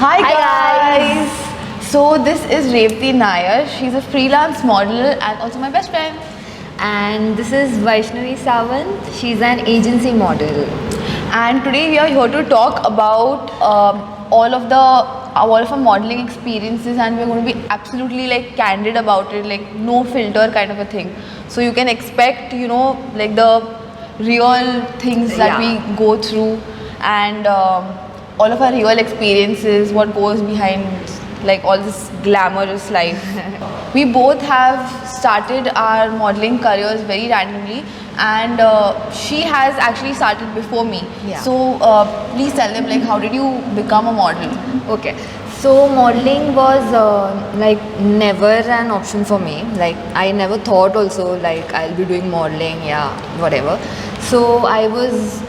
Hi Hi guys! So this is Revathi Nair. She's a freelance model and also my best friend. And this is Vaishnavi and she's an agency model. And today we are here to talk about all of our modeling experiences, and we're going to be absolutely like candid about it, like no filter kind of a thing. So you can expect, like the real things that we go through, and all of our real experiences, what goes behind like all this glamorous life. We both have started our modeling careers very randomly, and she has actually started before me. Yeah. So please tell them, like, how did you become a model? Okay, so modeling was like never an option for me. Like I never thought also like I'll be doing modeling, whatever. So I was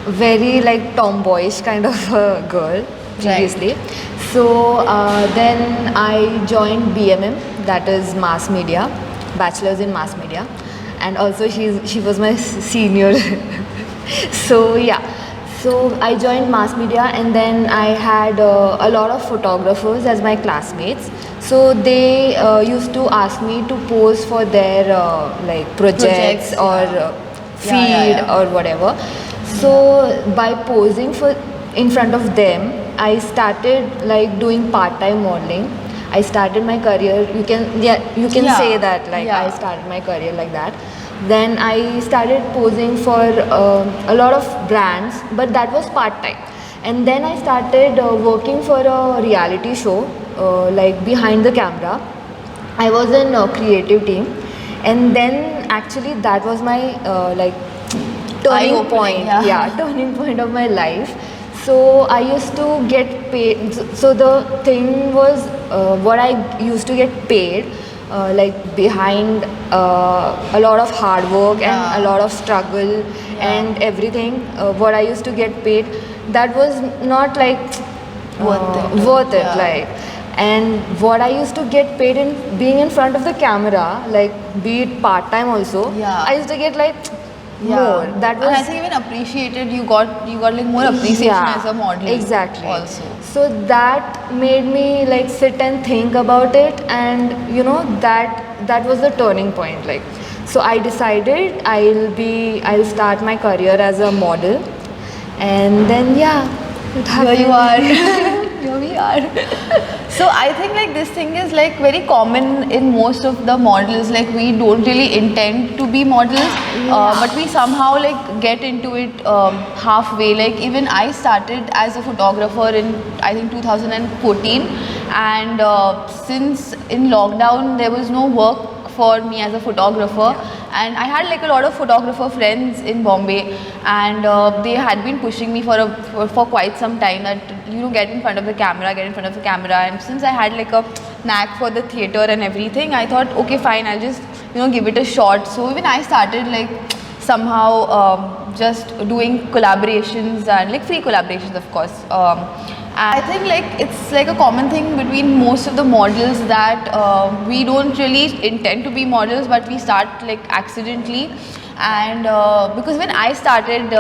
very like tomboyish kind of a girl previously. So then I joined BMM, that is mass media, bachelor's in mass media, and also she was my senior. So so I joined mass media, and then I had a lot of photographers as my classmates. So they used to ask me to pose for their like projects or feed or whatever. So by posing for in front of them, I started like doing part-time modeling. I started my career. You can say that like I started my career like that. Then I started posing for a lot of brands, but that was part-time. And then I started working for a reality show, like behind the camera. I was in a creative team, and then actually that was my like turning point. Turning point of my life. So I used to get paid. So the thing was, what I used to get paid, like behind a lot of hard work and a lot of struggle and everything. What I used to get paid, that was not like worth it. Like, and what I used to get paid in being in front of the camera, like be it part time also, I used to get like more. That was, and I think even appreciated. You got like more appreciation as a model. Exactly. Also. So that made me like sit and think about it, and that was the turning point. Like, so I decided I'll start my career as a model, and then it happened. Here you are. Here we are. So I think like this thing is like very common in most of the models. Like we don't really intend to be models, but we somehow like get into it halfway. Like even I started as a photographer in I think 2014, and since in lockdown there was no work for me as a photographer, and I had like a lot of photographer friends in Bombay, and they had been pushing me for quite some time that get in front of the camera, and since I had like a knack for the theater and everything, I thought okay fine, I'll just give it a shot. So even I started like somehow just doing collaborations and like free collaborations, of course. And I think like it's like a common thing between most of the models that we don't really intend to be models, but we start like accidentally. And because when I started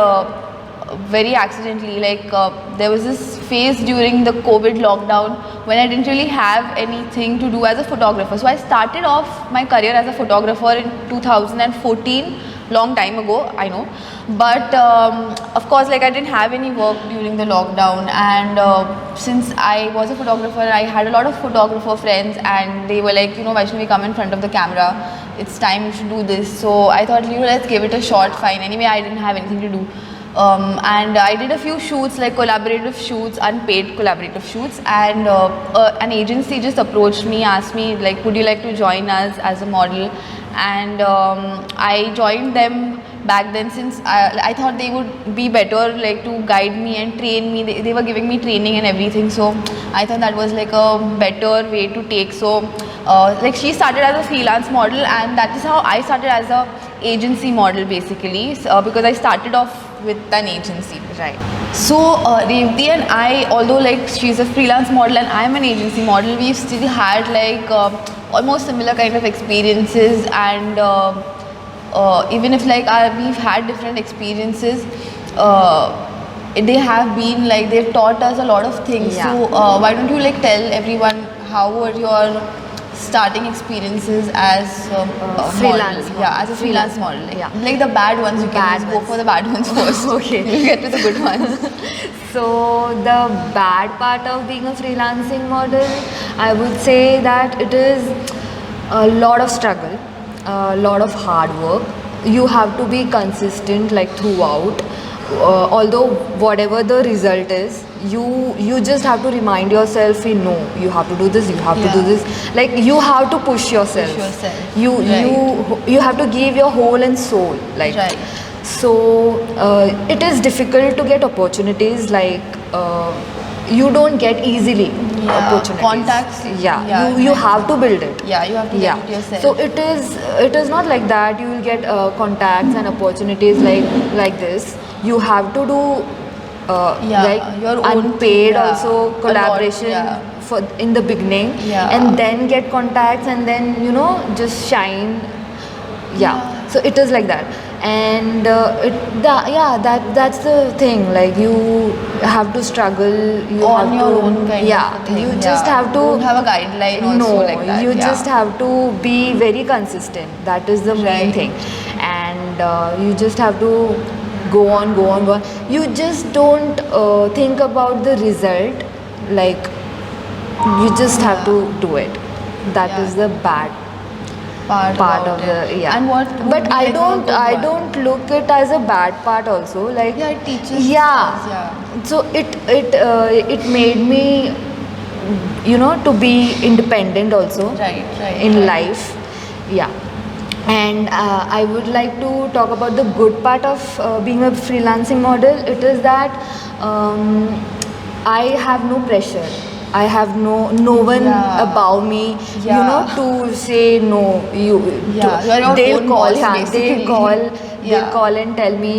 very accidentally, like there was this phase during the COVID lockdown when I didn't really have anything to do as a photographer. So I started off my career as a photographer in 2014, long time ago, I know, but of course like I didn't have any work during the lockdown, and since I was a photographer, I had a lot of photographer friends, and they were like, Vaishnavi, come in front of the camera, it's time you should do this. So I thought, let's give it a shot. Fine, anyway I didn't have anything to do, and I did a few shoots, like collaborative shoots, unpaid collaborative shoots, and an agency just approached me, asked me like, would you like to join us as a model? And I joined them back then, since I thought they would be better like to guide me and train me. They were giving me training and everything, so I thought that was like a better way to take. So like she started as a freelance model, and that is how I started as a agency model basically, because I started off with an agency. Right. So Revathi and I, although like she's a freelance model and I'm an agency model, we've still had like almost similar kind of experiences, and even if like we've had different experiences, they have been like, they've taught us a lot of things. Yeah. So why don't you like tell everyone how were your starting experiences as a freelance model? Yeah, as a freelance model. model. Yeah. Like the bad ones, you can Bad just go ones. for the bad ones first. Okay. You'll get to the good ones. So the bad part of being a freelancing model, I would say that it is a lot of struggle, a lot of hard work. You have to be consistent like throughout. Although whatever the result is, you just have to remind yourself, you have to do this, you have to do Yeah. this. Like you have to push yourself. Push yourself. You Right. you have to give your whole and soul. Like Right. so it is difficult to get opportunities, like you don't get easily opportunities. Contacts. Yeah, you have to build it. Yeah, you have to get it yourself. So it is not like that you will get contacts and opportunities like this. You have to do like your own unpaid thing, yeah. also A lot, collaboration yeah. for in the beginning, Yeah. and then get contacts and then just shine. So it is like that, and that's the thing. Like you have to struggle. You On have your to, own kind yeah. of a thing. You just have to. Don't have a guideline also No, like that. you yeah. just have to be very consistent. That is the main Right. thing, and you just have to go on, go on, go on. You just don't think about the result. Like you just have to do it. That Yeah. is the bad part about of it. the And what would but be I like a don't good I one? don't look it as a bad part also, like Yeah, it teaches yeah, us, yeah. so it made me to be independent also Right, in right. life. Yeah. And I would like to talk about the good part of being a freelancing model. It is that I have no pressure. I have no one Yeah. above me, Yeah. to say no. Yeah, you're your they'll own call, boss, yeah, basically. they'll Yeah. call and tell me,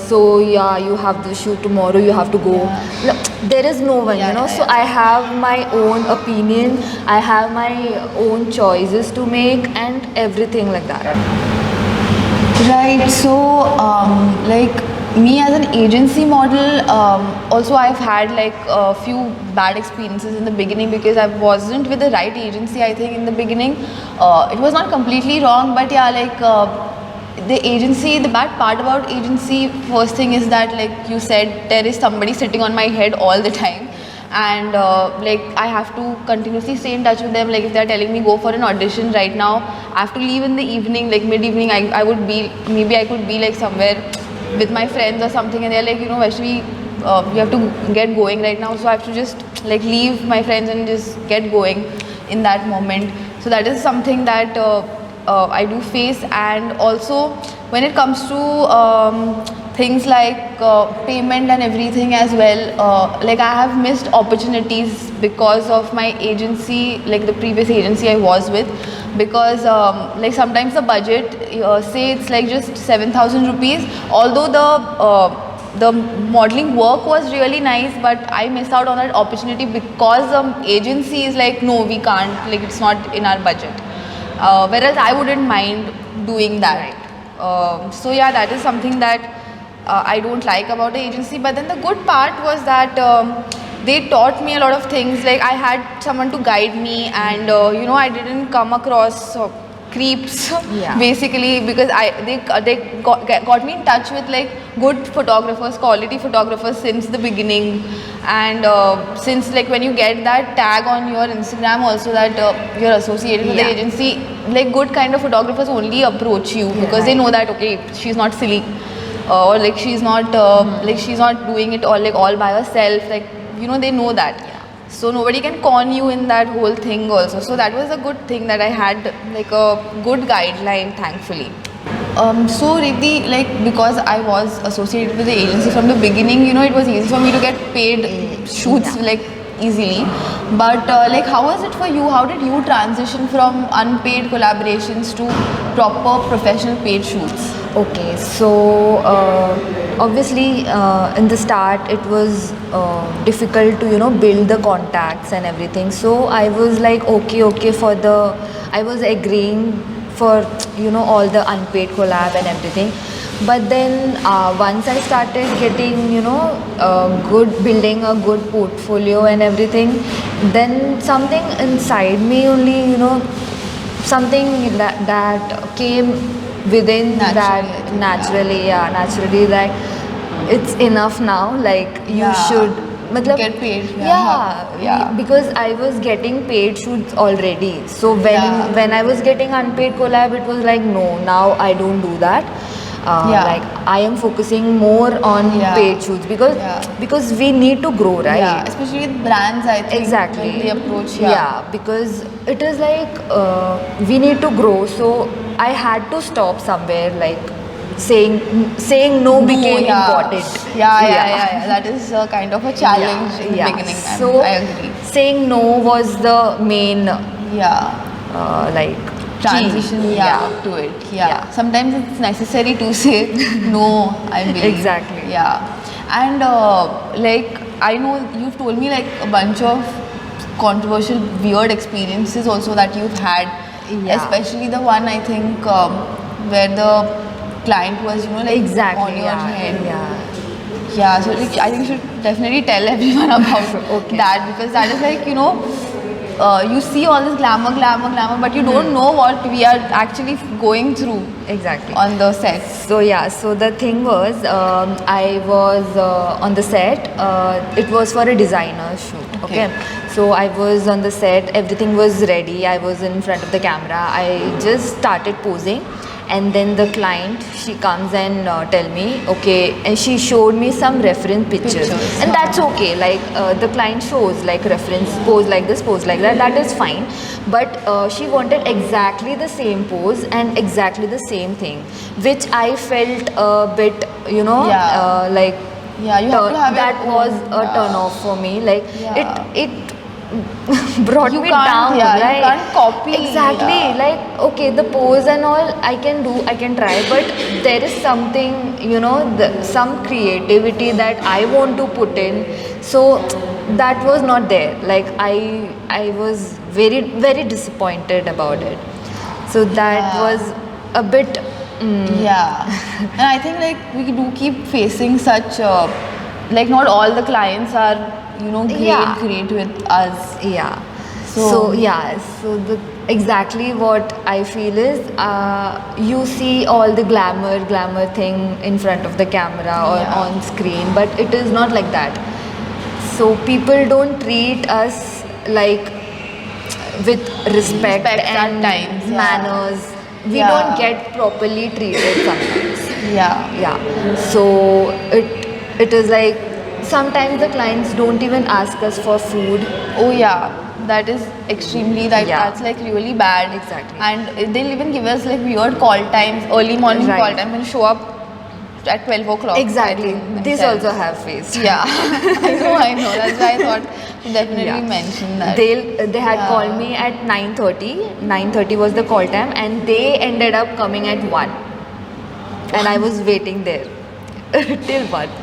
so yeah, you have the shoot tomorrow, you have to go. Yeah. No, there is no one, Yeah, yeah, so yeah. I have my own opinion, I have my own choices to make and everything like that. Right. So, like me as an agency model, also I've had like a few bad experiences in the beginning because I wasn't with the right agency. I think in the beginning, it was not completely wrong, but yeah, like the agency. The bad part about agency, first thing is that, like you said, there is somebody sitting on my head all the time. And like I have to continuously stay in touch with them. Like if they're telling me go for an audition right now, I have to leave in the evening, like mid-evening. I would be, maybe I could be like somewhere with my friends or something, and they're like, Vaishnavi, you have to get going right now. So I have to just like leave my friends and just get going in that moment. So that is something that I do face. And also when it comes to things like payment and everything as well, like I have missed opportunities because of my agency, like the previous agency I was with, because like sometimes the budget, say it's like just 7,000 rupees, although the modeling work was really nice, but I missed out on that opportunity because the agency is like, no, we can't, like it's not in our budget, whereas I wouldn't mind doing that. So yeah, that is something that I don't like about the agency. But then the good part was that they taught me a lot of things. Like I had someone to guide me, and I didn't come across creeps Yeah. basically, because they got me in touch with like good photographers, quality photographers since the beginning. And since like when you get that tag on your Instagram also that you're associated with the Yeah. agency, like good kind of photographers only approach you because they know that okay, she's not silly, or like she's not like she's not doing it all by herself, like they know that. So nobody can con you in that whole thing also. So that was a good thing that I had like a good guideline, thankfully. So Riddhi, like because I was associated with the agency from the beginning, it was easy for me to get paid shoots like easily. But like how was it for you? How did you transition from unpaid collaborations to proper professional paid shoots? Okay, so obviously in the start it was difficult to build the contacts and everything. So I was like okay I was agreeing for all the unpaid collab and everything. But then once I started getting, building a good portfolio and everything, then something inside me only, something that came within Naturally, that I think, naturally, naturally, that it's enough now. Like you Yeah. should, matlab, Get paid. yeah, because I was getting paid shoots already. So Yeah. when I was getting unpaid collab, it was like no, now I don't do that. Yeah. Like I am focusing more on Yeah. paid shoots because Yeah. because we need to grow, right? Yeah, especially with brands, I think. Exactly. When they approach, Because it is like we need to grow. So I had to stop somewhere. Like saying no became important. Yeah. That is kind of a challenge in the beginning. So I agree. saying no was the main Yeah. like Transition, key. to it. Yeah. Sometimes it's necessary to say no, I believe. Exactly. Yeah. And like, I know you've told me like a bunch of controversial, weird experiences also that you've had. Yeah. Especially the one, I think, where the client was, like Exactly. on your head. Yeah. Yeah, so like, I think you should definitely tell everyone about Okay. that, because that is like, you see all this glamour, but you don't know what we are actually going through Exactly. on the sets. So the thing was, I was on the set. It was for a designer shoot. Okay. So I was on the set. Everything was ready. I was in front of the camera. I just started posing, and then the client, she comes and tell me, okay, and she showed me some reference pictures. And that's okay. Like the client shows like reference, pose like this, pose like that. That is fine. But she wanted exactly the same pose and exactly the same thing, which I felt a bit, like. Yeah, you have to have that your was own, a turn off for me. Like it brought You me can't- down, yeah, you right? can't copy, Exactly. yeah. Like okay, the pose and all I can try, but there is something, some creativity that I want to put in. So that was not there. Like I was very very disappointed about it. So that Yeah. was a bit. Yeah. And I think like we do keep facing such, like not all the clients are, Yeah. great with us. Yeah. So- So the exactly what I feel is you see all the glamour thing in front of the camera or Yeah. on screen, but it is not like that. So people don't treat us like with respect Respect at and times, yeah. manners. We Yeah. don't get properly treated sometimes. Yeah. Yeah. So it is like sometimes the clients don't even ask us for food. Oh yeah, that is extremely like Yeah. that's like really bad. Exactly. And they'll even give us like weird call times, early morning Right. call time, and show up at 12 o'clock. Exactly. I think, This themselves. also have faced. Yeah, I know. That's why I thought to definitely Yeah. mention that. They had Yeah. called me at 9:30. 9:30 was the call time, and they ended up coming at 1. And I was waiting there till 1.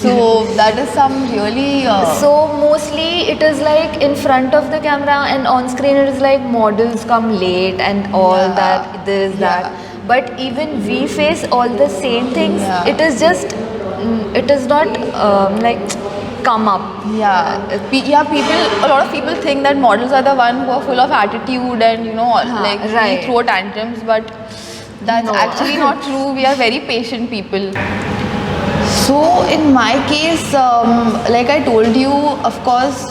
So that is some really. So mostly it is like in front of the camera, and on screen it is like models come late and all Yeah. that, this, Yeah. that. But even we face all the same things. Yeah. It is just, it is not like come up. Yeah, people. A lot of people think that models are the one who are full of attitude and like really right. throw tantrums, but that's No. actually not true. We are very patient people. So in my case, like I told you, of course,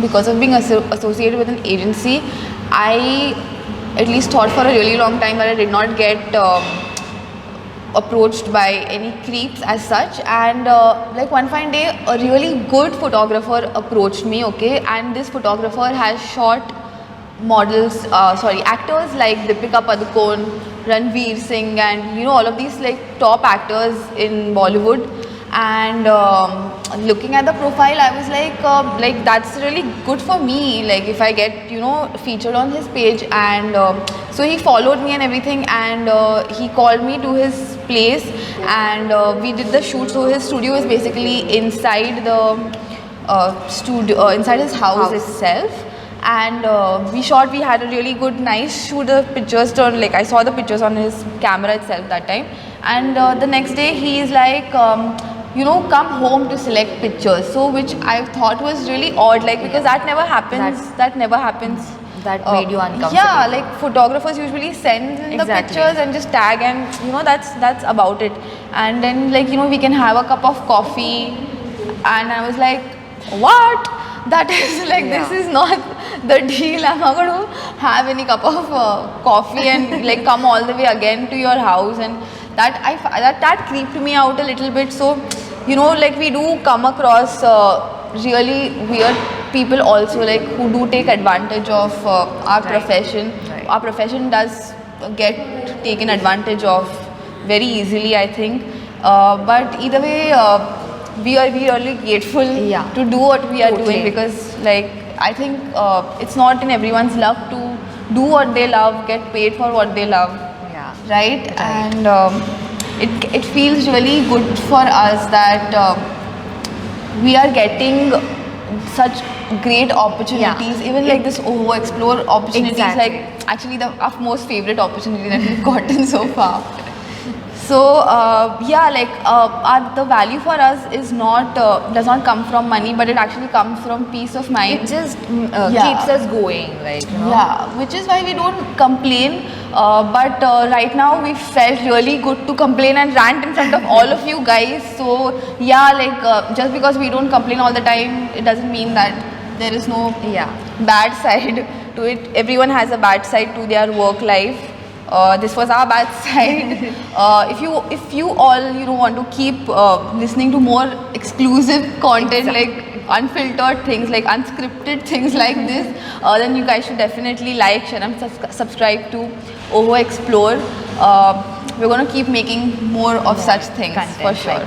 because of being associated with an agency, I at least thought for a really long time that I did not get approached by any creeps as such. And like one fine day, a really good photographer approached me. Okay, and this photographer has shot actors like Deepika Padukone, Ranveer Singh, and all of these like top actors in Bollywood. And looking at the profile, I was like that's really good for me. Like if I get featured on his page, and so he followed me and everything, and he called me to his place, and we did the shoot. So his studio is basically inside the studio, inside his house itself. and we had a really good, nice shoot of pictures. Like I saw the pictures on his camera itself that time, and the next day he is like, come home to select pictures. So which I thought was really odd, like because that never happens. That never happens. That made you uncomfortable. Yeah, like photographers usually send in the pictures and just tag, and that's about it. And then like we can have a cup of coffee, and I was like, what? That is like this is not the deal. I'm not going to have any cup of coffee and like come all the way again to your house, and that creeped me out a little bit. So like we do come across really weird people also, like who do take advantage of our profession. Our profession does get taken advantage of very easily, I think. But either way, we are really grateful to do what we are doing, because like I think it's not in everyone's luck to do what they love, get paid for what they love. Right? And it feels really good for us that we are getting such great opportunities, even like this OVO Explore opportunities, like actually our most favorite opportunity that we've gotten so far. So the value for us is not does not come from money, but it actually comes from peace of mind. It just keeps us going, like which is why we don't complain. But right now we felt really good to complain and rant in front of all of you guys. So just because we don't complain all the time, it doesn't mean that there is no bad side to it. Everyone has a bad side to their work life. This was our bad side. If you all want to keep listening to more exclusive content, like unfiltered things, like unscripted things like this, then you guys should definitely like, share and subscribe to OVO Explore. We're going to keep making more of such things for sure.